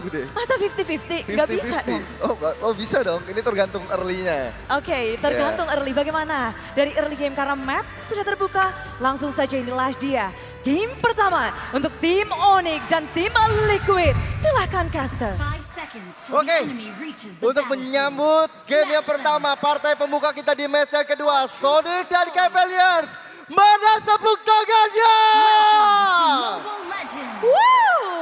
deh. Masa 50-50? Nggak bisa dong. Oh bisa dong, ini tergantung early-nya. Oke, tergantung early bagaimana. Dari early game karena map sudah terbuka, langsung saja inilah dia. Game pertama untuk tim Onyx dan tim Liquid. Silahkan caster. Oke, untuk menyambut game yang pertama, partai pembuka kita di match yang kedua, Sonic dan Cavaliers. Mana tepuk tangannya?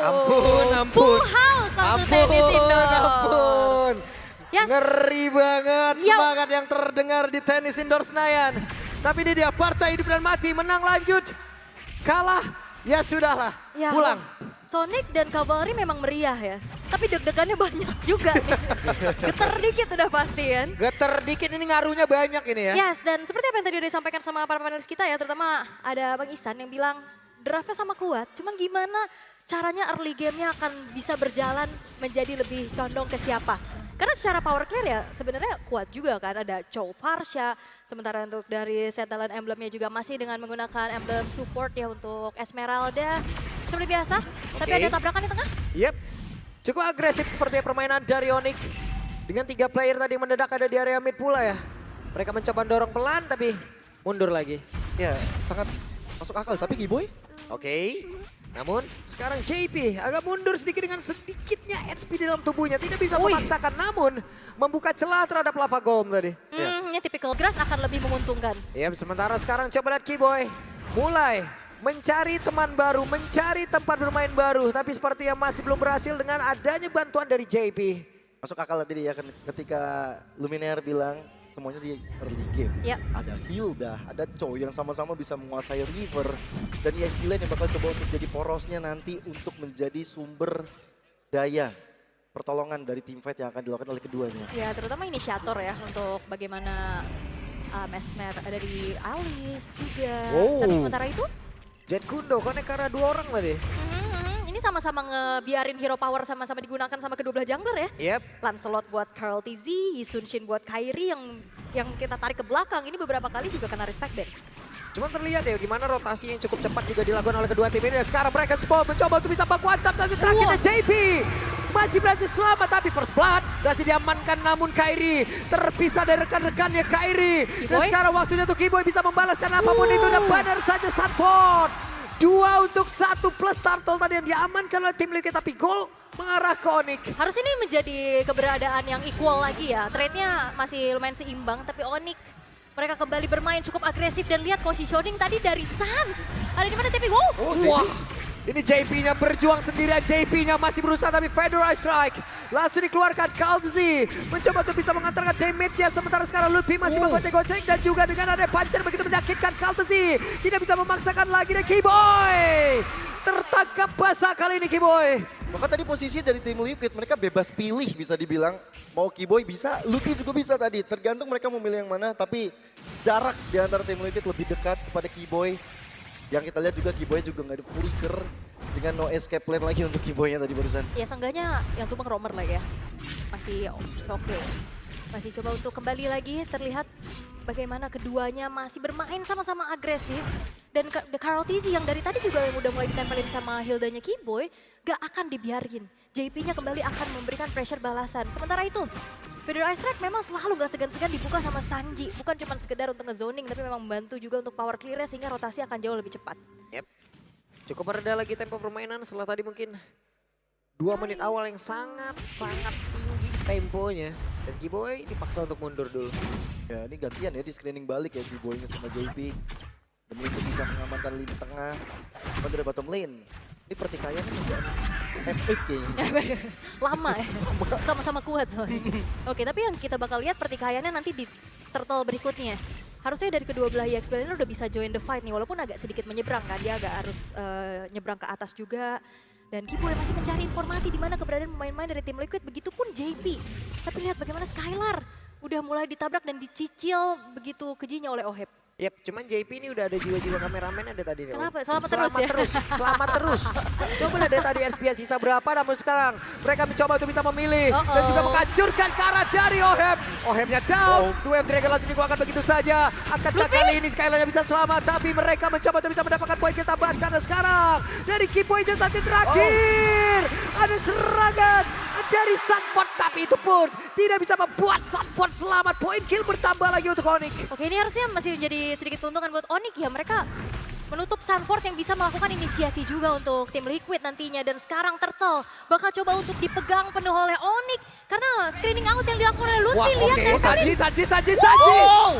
Ampun. Full house langsung saya di sini. Ampun. Yes. Ngeri banget Yo. semangat yang terdengar di tenis indoor Senayan. Tapi ini dia partai hidup dan mati, menang lanjut. Kalah, ya sudahlah, Ya, pulang. Sonic dan Cavalry memang meriah ya. Tapi deg-degannya banyak juga nih. Geter dikit udah pasti kan. Geter dikit ini ngaruhnya banyak ini ya. Yes, dan seperti apa yang tadi udah disampaikan sama para panelis kita ya, terutama ada Bang Ihsan yang bilang draftnya sama kuat, cuman gimana caranya early game-nya akan bisa berjalan menjadi lebih condong ke siapa. Karena secara power clear ya sebenarnya kuat juga kan, ada Chow Farsha, sementara untuk dari Sentinel Emblemnya juga masih dengan menggunakan emblem support ya untuk Esmeralda. Seperti biasa, tapi ada tabrakan di tengah. Yep, cukup agresif seperti permainan dari Onyx. Dengan 3 player tadi mendadak ada di area mid pula ya. Mereka mencoba dorong pelan tapi mundur lagi. Ya, sangat masuk akal. Tapi Giboy? Oke. Namun sekarang JP agak mundur sedikit dengan sedikitnya HP di dalam tubuhnya. Tidak bisa memaksakan namun membuka celah terhadap Lava Golem tadi. Ini typical grass akan lebih menguntungkan. Ya, sementara sekarang coba lihat Kiboy. Mulai mencari teman baru, mencari tempat bermain baru. Tapi sepertinya masih belum berhasil dengan adanya bantuan dari JP. Masuk akal tadi ya ketika Luminaire bilang semuanya di early game. Ya. Ada Hilda, ada Chow yang sama-sama bisa menguasai River. Dan ESP Lane yang bakal coba untuk jadi porosnya nanti untuk menjadi sumber daya pertolongan dari teamfight yang akan dilakukan oleh keduanya. Ya terutama inisiator ya untuk bagaimana Mesmer dari Alice juga. Oh. Tapi sementara itu Jet Kundo connect karena 2 orang tadi. ini sama-sama ngebiarin hero power sama-sama digunakan sama kedua belah jungler ya. Yep. Lancelot buat Karl TZ, Yisun Shin buat Kairi yang kita tarik ke belakang. Ini beberapa kali juga kena respect back. Cuma terlihat ya gimana rotasi yang cukup cepat juga dilakukan oleh kedua tim ini. Dan sekarang mereka semua mencoba untuk bisa baku hantam. Tapi terakhirnya JP masih berhasil selamat. Tapi first blood berhasil diamankan namun Kairi terpisah dari rekan-rekannya Kairi. Dan sekarang waktunya untuk Kiboy bisa membalaskan apapun itu. Dan benar saja Sunford. 2 untuk 1 plus turtle tadi yang diamankan oleh tim Liquid. Tapi gol mengarah ke Onyx. Harus ini menjadi keberadaan yang equal lagi ya. Trade-nya masih lumayan seimbang tapi Onyx mereka kembali bermain cukup agresif dan lihat positioning tadi dari Sans. Ada di mana JP? Wow. Wah, ini JP-nya berjuang sendirian. JP-nya masih berusaha tapi Federal Strike. Langsung dikeluarkan Kalzi. Mencoba untuk bisa mengantarkan damage-nya. Sementara sekarang Luffy masih menggocek-gocek. Dan juga dengan ada puncher begitu menyakitkan Kalzi. Tidak bisa memaksakan lagi dan Kiboy. Tertangkap basah kali ini Kiboy. Maka tadi posisi dari tim Liquid mereka bebas pilih bisa dibilang. Mau Kiboy bisa, Luffy juga bisa tadi. Tergantung mereka memilih yang mana. Tapi jarak di antara tim Liquid lebih dekat kepada Kiboy. Yang kita lihat juga Kiboy juga nggak ada flicker dengan no escape plan lagi untuk Kiboynya tadi barusan. Ya seenggaknya yang tumbang Romer lah ya. Masih oke. Masih coba untuk kembali lagi terlihat bagaimana keduanya masih bermain sama-sama agresif. Dan The Karl TZ yang dari tadi juga yang udah mulai ditempelin sama Hildanya Kiboy gak akan dibiarin. JP-nya kembali akan memberikan pressure balasan. Sementara itu Federal Strike memang selalu gak segan-segan dibuka sama Sanji. Bukan cuma sekedar untuk nge-zoning tapi memang membantu juga untuk power clear-nya sehingga rotasi akan jauh lebih cepat. Yep. Cukup mereda lagi tempo permainan setelah tadi mungkin 2 menit awal yang sangat-sangat tinggi temponya. Dan Kiboy dipaksa untuk mundur dulu. Ya ini gantian ya di screening balik ya Kiboynya sama JP. Demi itu bisa mengamankan lini tengah. Bukan dari bottom lane. Ini pertikaian juga F8 kayaknya. Lama ya, sama-sama kuat soalnya. Oke, tapi yang kita bakal lihat pertikaiannya nanti di turtle berikutnya. Harusnya dari kedua belah EXP ini udah bisa join the fight nih, walaupun agak sedikit menyeberang kan. Dia agak harus nyebrang ke atas juga. Dan Kiboy masih mencari informasi di mana keberadaan pemain-pemain dari tim Liquid, begitupun JP. Tapi lihat bagaimana Skylar udah mulai ditabrak dan dicicil begitu kejinya oleh Oheb. Yap, cuman JP ini udah ada jiwa-jiwa kameramen ada tadi nih. Kenapa? Selamat terus ya? Selamat terus. Coba lihat dari tadi SPA sisa berapa, namun sekarang mereka mencoba untuk bisa memilih dan juga menghancurkan ke arah dari Oheb. Ohebnya down, dua Dragon langsung dikeluarkan begitu saja. Akankah kali ini Skylar bisa selamat, tapi mereka mencoba untuk bisa mendapatkan poin ketambahan karena sekarang dari Kiboy dan saat terakhir ada serangan dari Sunford, tapi itu pun tidak bisa membuat Sunford selamat. Poin kill bertambah lagi untuk Onyx. Oke, ini harusnya masih menjadi sedikit keuntungan buat Onyx ya. Mereka menutup Sunford yang bisa melakukan inisiasi juga untuk tim Liquid nantinya. Dan sekarang Turtle bakal coba untuk dipegang penuh oleh Onyx. Karena screening out yang dilakukan oleh Lutfi. Lihat dari Sanji.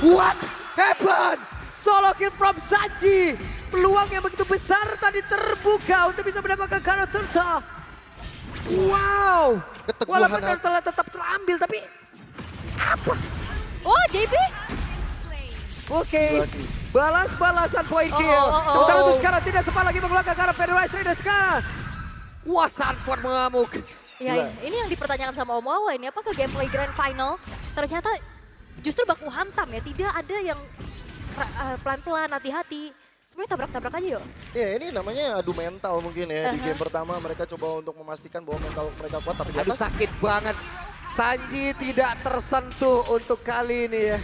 What happened? Solo kill from Sanji. Peluang yang begitu besar tadi terbuka untuk bisa mendapatkan karena Turtle. Wow. Walaupun Turtle tetap terambil, tapi apa? Oh, JP? Oke, balas-balasan poin kill. Sementara itu sekarang tidak sempat lagi mengeluarkan ke arah Federal Raiders sekarang. Wah, Sunford mengamuk. Ya, ini yang dipertanyakan sama Om Wawa ini. Apakah gameplay Grand Final ternyata justru baku hantam ya? Tidak ada yang pelan-pelan, hati-hati. Sebenarnya tabrak-tabrak aja yuk. Ya ini namanya adu mental mungkin ya. Di game pertama mereka coba untuk memastikan bahwa mental mereka kuat. Tapi aduh sakit banget. Sanji tidak tersentuh untuk kali ini ya.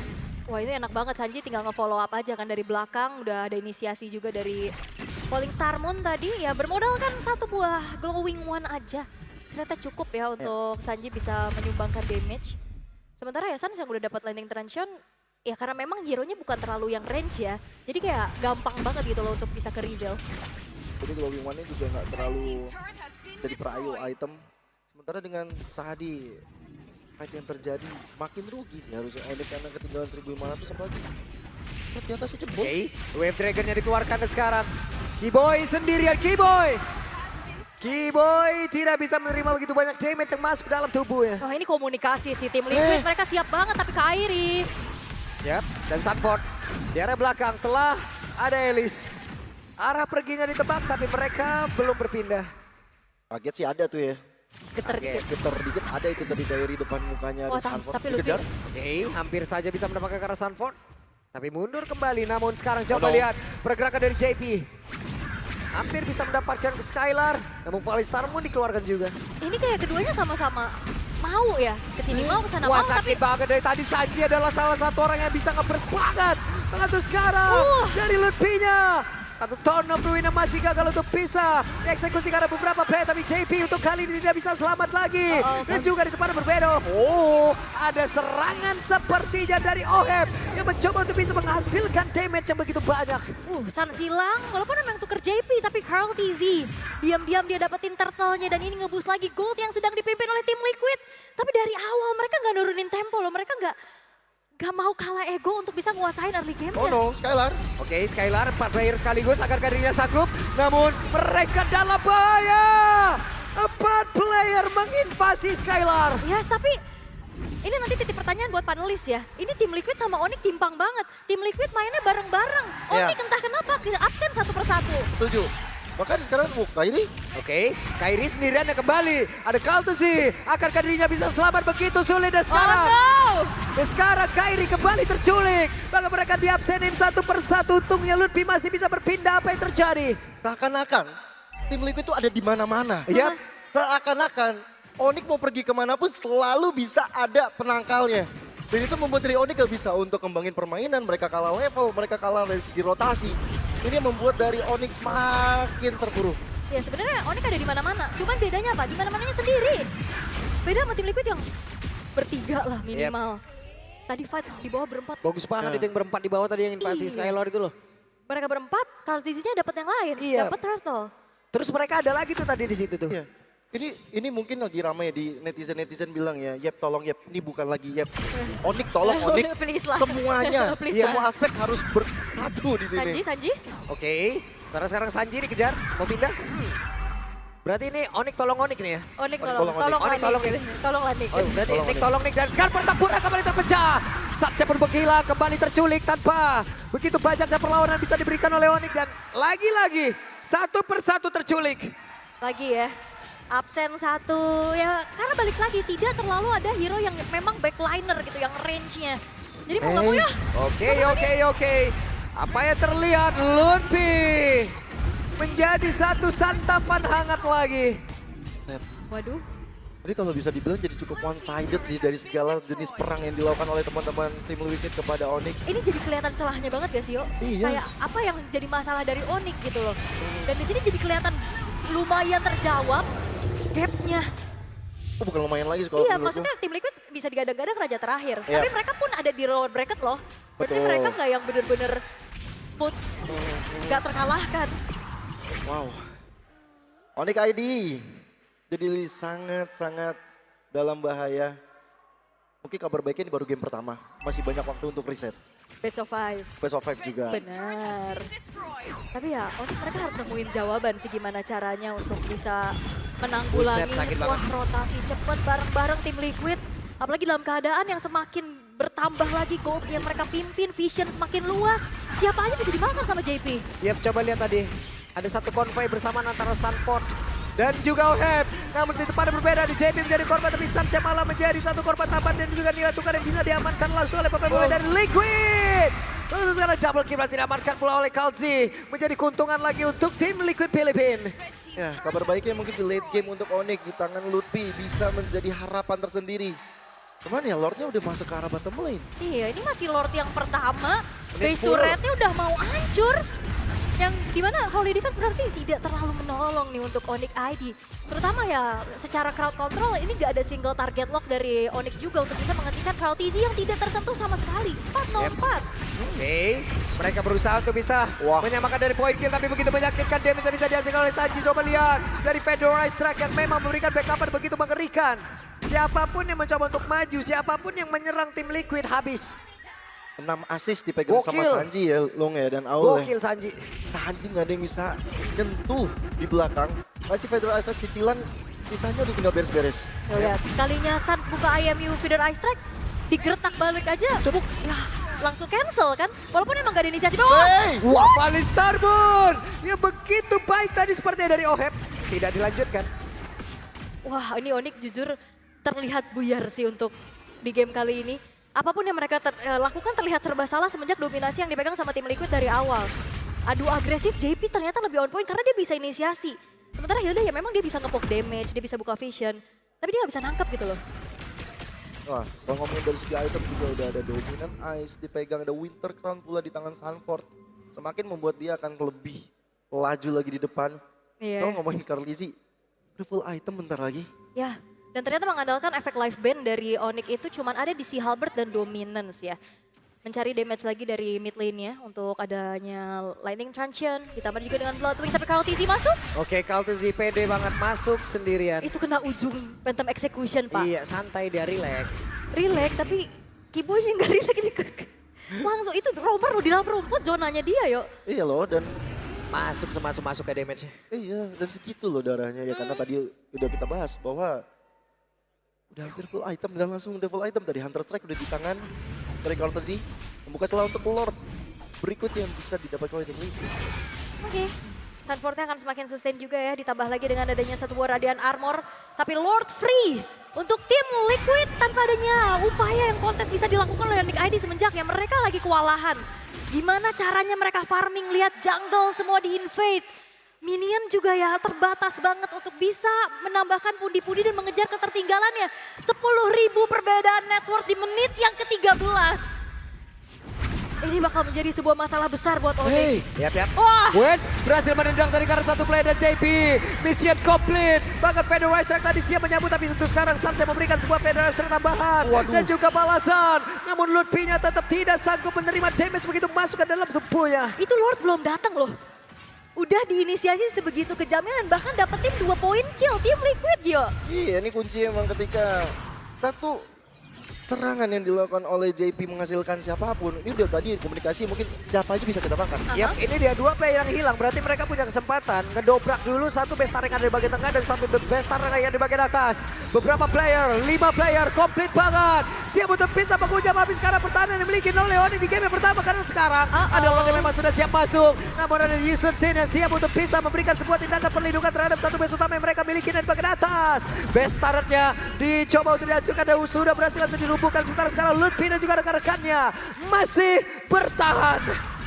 Wah ini enak banget, Sanji tinggal nge-follow up aja kan dari belakang. Udah ada inisiasi juga dari Falling Star Moon tadi. Ya bermodalkan satu buah Glowing One aja. Ternyata cukup ya untuk Sanji bisa menyumbangkan damage. Sementara ya Sans yang udah dapat landing transition, ya karena memang hero-nya bukan terlalu yang range ya. Jadi kayak gampang banget gitu loh untuk bisa ke reveal. Jadi Glowing One-nya juga nggak terlalu jadi prio item. Sementara dengan tadi fight yang terjadi makin rugi sih harusnya Onyx karena ketinggalan 1500 apalagi. Di atasnya jebol. Oke, Wave Dragon-nya dikeluarkan sekarang. Kiboy sendirian, Kiboy tidak bisa menerima begitu banyak damage yang masuk ke dalam tubuhnya. Wah ini komunikasi sih tim Liquid, mereka siap banget tapi Kairi. Yap, dan Sunford di arah belakang telah ada Elis. Arah perginya ditebak tapi mereka belum berpindah. Kaget sih ada tuh ya. Geter dikit ada itu tadi dari depan mukanya. Wah, tapi dikejar. Oke, hampir saja bisa mendapatkan ke arah Sunford. Tapi mundur kembali, namun sekarang coba lihat pergerakan dari JP. Hampir bisa mendapatkan ke Skylar, namun Falling Star Moon dikeluarkan juga. Ini kayak keduanya sama-sama mau ya, kesini mau, kesana Wah, mau. sakit banget dari tadi. Sanji adalah salah satu orang yang bisa nge-burst banget. Mengatur sekarang dari Lutfi-nya. Satu Turn of the Winner masih gagal untuk bisa dieksekusi karena beberapa player, tapi JP untuk kali ini tidak bisa selamat lagi. Dan juga di tempat yang berbeda. Oh, ada serangan sepertinya dari Oheb yang mencoba untuk bisa menghasilkan damage yang begitu banyak. San hilang, walaupun memang tuker JP, tapi Carl TZ diam-diam dia dapetin turtle-nya dan ini ngeboost lagi gold yang sedang dipimpin oleh tim Liquid. Tapi dari awal mereka nggak nurunin tempo loh, mereka nggak mau kalah ego untuk bisa nguasain early game-nya. Oh no, Skylar. Oke, Skylar 4 player sekaligus agar dirinya sanggup. Namun mereka dalam bahaya. 4 player menginvasi Skylar. Ya, tapi ini nanti titik pertanyaan buat panelis ya. Ini tim Liquid sama Onyx timpang banget. Tim Liquid mainnya bareng-bareng. Onyx entah kenapa absen satu persatu. Setuju. Makanya sekarang Kairi. Oke, Kairi sendirian yang kembali. Ada Kaltusi. Akankah dirinya bisa selamat begitu sulit dan sekarang? Dan sekarang Kairi kembali terculik. Bahkan mereka diabsenin satu persatu. Untungnya Lutfi masih bisa berpindah. Apa yang terjadi? Seakan-akan tim Liquid itu ada di mana-mana. Yap. Seakan-akan Onyx mau pergi kemanapun selalu bisa ada penangkalnya. Dan itu membuat dari Onyx gak bisa untuk kembangin permainan. Mereka kalah level, mereka kalah dari segi rotasi. Ini membuat dari Onyx makin terpuruk. Ya sebenarnya Onyx ada di mana-mana. Cuman bedanya apa? Di mana-mananya sendiri. Beda sama tim Liquid yang bertiga lah minimal. Tadi fight di bawah berempat. Bagus banget itu yang berempat di bawah tadi yang invasi Skylar itu loh. Mereka berempat, Carl TZ-nya dapat yang lain. Dapat turtle. Terus mereka ada lagi tuh tadi di situ tuh. Iya. Ini mungkin lagi ramai di netizen bilang ya, Yep tolong Yep, ini bukan lagi Yep. Onyx tolong Onyx, semuanya, semua aspek harus bersatu di sini. Sanji. Oke, sekarang Sanji dikejar, mau pindah. Berarti ini Onyx tolong Onyx nih ya? Onyx tolong tolong Lanik. Oh, berarti Onyx tolong Onyx dan sekarang pertempuran kembali terpecah. Satya pun menghilang, kembali terculik tanpa begitu banyaknya perlawanan bisa diberikan oleh Onyx dan lagi-lagi satu persatu terculik. Lagi ya. Absen satu, ya karena balik lagi tidak terlalu ada hero yang memang backliner gitu, yang range-nya. Jadi mau nggak mau ya. Oke. Apa yang terlihat? Lutfi menjadi satu santapan hangat lagi. Waduh. Jadi kalau bisa dibilang jadi cukup one-sided dari segala jenis perang yang dilakukan oleh teman-teman tim Wicked kepada Onyx. Ini jadi kelihatan celahnya banget gak sih, Yo? Iya. Kayak apa yang jadi masalah dari Onyx gitu loh. Dan di sini jadi kelihatan lumayan terjawab gapnya. Oh, bukan lumayan lagi sih kalau Iya, menurutku. maksudnya tim Liquid bisa digadang-gadang raja terakhir. Iya. Tapi mereka pun ada di lower bracket loh. Berarti Betul. mereka nggak yang bener-bener smooth, nggak terkalahkan. Wow. Onyx ID jadi sangat-sangat dalam bahaya. Mungkin kabar baiknya ini baru game pertama. Masih banyak waktu untuk reset. Best of 5. Best of 5 juga. Benar. Tapi ya, mereka harus nemuin jawaban sih gimana caranya untuk bisa menanggulangi Buset, sakit squad banget. rotasi cepet bareng-bareng tim Liquid. Apalagi dalam keadaan yang semakin bertambah lagi gold yang mereka pimpin, vision semakin luas. Siapa aja bisa dimakan sama JP. Yap, coba lihat tadi. Ada satu konvoy bersamaan antara Sunport dan juga Oheb. Namun di depan berbeda, di JP menjadi korban, tapi Sunshine malah menjadi satu korban tambahan dan juga nilai tukar yang bisa diamankan langsung oleh pemain dari Liquid. Terus sekarang double kill masih diamankan pula oleh Kalzi. Menjadi keuntungan lagi untuk tim Liquid Filipina. Ya, kabar baiknya mungkin di late game untuk Onyx di tangan Lutfi bisa menjadi harapan tersendiri. Cuman ya Lordnya udah masuk ke arah bottom lane. Iya, ini masih Lord yang pertama. Menit Base 10. turretnya udah mau hancur. Yang dimana Holy Defense berarti tidak terlalu menolong nih untuk Onyx ID. Terutama ya secara crowd control ini gak ada single target lock dari Onyx juga untuk bisa menghentikan Crowd Easy yang tidak tersentuh sama sekali. 4-0-4. Oke, mereka berusaha untuk bisa Wah. menyamakan dari point kill, tapi begitu menyakitkan damage yang bisa dihasilkan oleh Sanji. Coba lihat dari Fedora Strike yang memang memberikan backup begitu mengerikan. Siapapun yang mencoba untuk maju, siapapun yang menyerang tim Liquid habis. 6 assist dipegang sama Gokil. Sanji ya, Long ya, dan Aul ya. Gokil Sanji. Sanji nggak ada yang bisa nyentuh di belakang. Masih Federal Ice Strike cicilan, sisanya udah tinggal beres-beres. Tuh lihat, sekalinya Suns buka IMU Feeder Ice Strike, digertak balik aja, langsung cancel kan? Walaupun emang gak ada inisiasi. Oh! Hey! Wah, Bali Starbun yang begitu baik tadi sepertinya dari Oheb. Tidak dilanjutkan. Wah, ini Onyx jujur terlihat buyar sih untuk di game kali ini. Apapun yang mereka lakukan terlihat serba salah semenjak dominasi yang dipegang sama tim Liquid dari awal. Adu agresif JP ternyata lebih on point karena dia bisa inisiasi. Sementara Hilda ya memang dia bisa nge-poke damage, dia bisa buka vision. Tapi dia gak bisa nangkep gitu loh. Wah, kalau ngomongin dari segi item juga udah ada Dominant Ice, dipegang ada Winter Crown pula di tangan Sunford. Semakin membuat dia akan lebih laju lagi di depan. Iya. Kalau ngomongin Carlizzy, udah full item bentar lagi. Ya, dan ternyata mengandalkan efek life band dari Onyx itu cuman ada di Sea Halberd dan Dominance ya. Mencari damage lagi dari mid lane-nya untuk adanya Lightning Truncheon. Ditambah juga dengan Bloodwing sampai Crowd Easy masuk. Oke, Kaltuzi pede banget masuk sendirian. Itu kena ujung Phantom Execution, Pak. Iya, santai dia relax. Relax, tapi Kiboynya nggak relax. Langsung itu Romer loh di dalam rumput zonanya dia yuk. Iya loh, dan Masuk semasuk-masuk ke damage-nya. iya, dan segitu loh darahnya ya. Karena tadi udah kita bahas bahwa udah hampir full item dan langsung udah full item. Tadi Hunter Strike udah di tangan dari Carlizzy. Membuka celah untuk Lord berikutnya yang bisa didapatkan oleh tim Liquid. Oke. Sunfordnya akan semakin sustain juga ya, ditambah lagi dengan adanya satu buah Radiant Armor. Tapi Lord free untuk tim Liquid tanpa adanya upaya yang kontes bisa dilakukan oleh Onyx ID semenjak ya mereka lagi kewalahan. Gimana caranya mereka farming, lihat jungle semua di-invade. Minion juga ya terbatas banget untuk bisa menambahkan pundi-pundi dan mengejar ketertinggalannya. 10.000 perbedaan network di menit yang ke-13. Ini bakal menjadi sebuah masalah besar buat Onyx. Hey, Yap. Wah! Wedge berhasil menendang dari karena satu play dan JP. Mission complete. Bahkan Federal Strike tadi siap menyambut, tapi untuk sekarang Sunshine memberikan sebuah Federal Strike tambahan. Waduh. Dan juga balasan. Namun Lutfi-nya tetap tidak sanggup menerima damage begitu masuk ke dalam tubuhnya. Itu Lord belum datang loh. Udah diinisiasi sebegitu kejamnya dan bahkan dapetin 2 poin kill tim Liquid yo. iya ini kunci emang ketika satu serangan yang dilakukan oleh JP menghasilkan siapapun. Ini udah tadi komunikasi mungkin siapa aja bisa kita makan. Yap, ini dia 2 player yang hilang. Berarti mereka punya kesempatan ngedobrak dulu satu base turret yang ada di bagian tengah dan satu base turret yang ada di bagian atas. Beberapa player, 5 player komplit banget. Siap untuk bisa menghujam habis karena pertahanan yang dimiliki oleh Onyx di game yang pertama. Karena sekarang ada Lord yang memang sudah siap masuk. Namun ada Yusun Sin yang siap untuk bisa memberikan sebuah tindakan perlindungan terhadap satu base utama yang mereka miliki dan bagian atas. Base turretnya dicoba untuk dihancurkan dan sudah berhasil langsung dilumpuhkan. Sementara sekarang Lutfi dan juga rekan-rekannya masih bertahan.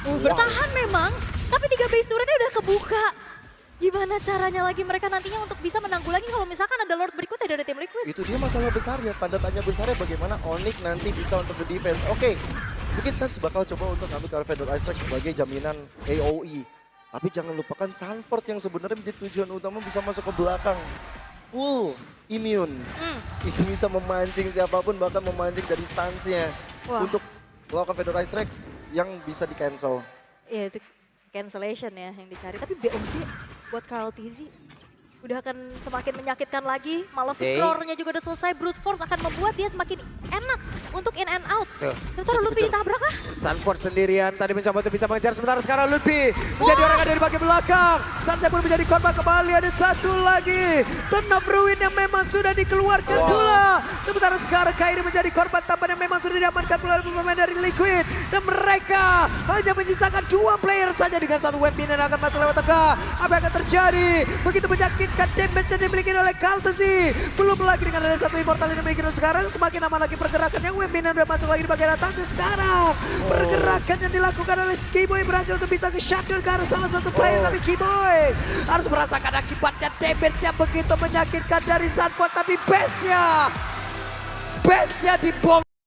Bertahan memang, tapi 3 base turretnya udah kebuka. Gimana caranya lagi mereka nantinya untuk bisa menanggulangi kalau misalkan ada Lord berikutnya dari tim Liquid? Itu dia masalah besarnya, tanda tanya besarnya bagaimana Onyx nanti bisa untuk defense. Oke, mungkin Suns bakal coba untuk ngambil Carvedor Ice Strike sebagai jaminan AOE. Tapi jangan lupakan Sanford yang sebenarnya menjadi tujuan utama bisa masuk ke belakang. Full immune. Itu bisa memancing siapapun, bahkan memancing dari stansnya. Wah. Untuk melakukan Carvedor Ice Strike yang bisa di cancel. Ya itu cancellation ya yang dicari. Tapi BOD buat Karl TZ udah akan semakin menyakitkan lagi. Malah Victor-nya juga udah selesai. Brute Force akan membuat dia semakin enak untuk in and out. Sementara Ludwig ditabrak lah. Sanford sendirian tadi mencoba untuk bisa mengejar, sementara sekarang Ludwig menjadi orang yang dari bagian belakang. Sanford pun menjadi korban kembali, ada satu lagi. Turn of Ruin yang memang sudah dikeluarkan pula. Sementara sekarang Kairi menjadi korban tambahan yang memang sudah diamankan pula oleh pemain dari Liquid. Dan mereka hanya menyisakan 2 player saja dengan satu weapon yang akan masuk lewat tengah. Apa yang akan terjadi? Begitu menyakitkan damage yang dimiliki oleh Kaltesi. Belum lagi dengan ada satu immortal yang dimiliki sekarang. Semakin lama lagi pergerakannya. Weapon udah masuk lagi di bagian atas. Sekarang pergerakan yang dilakukan oleh Keyboy berhasil untuk bisa ke-shutdown ke arah salah satu player. Tapi Keyboy harus merasakan akibatnya damage yang begitu menyakitkan dari Sanford. Tapi base-nya dibongkar.